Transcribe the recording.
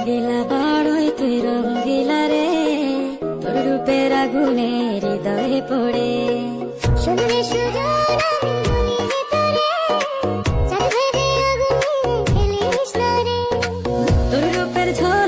দিলা বড়ই তুই রঙ্গিলা রে, তোর রূপের আগুনে হৃদয়ে পড়ে। শুনলে সুজন আমি বলি তোরে, চাঁদ ভেবে আগুনে খেলিস না রে। তোর রূপের ঝড়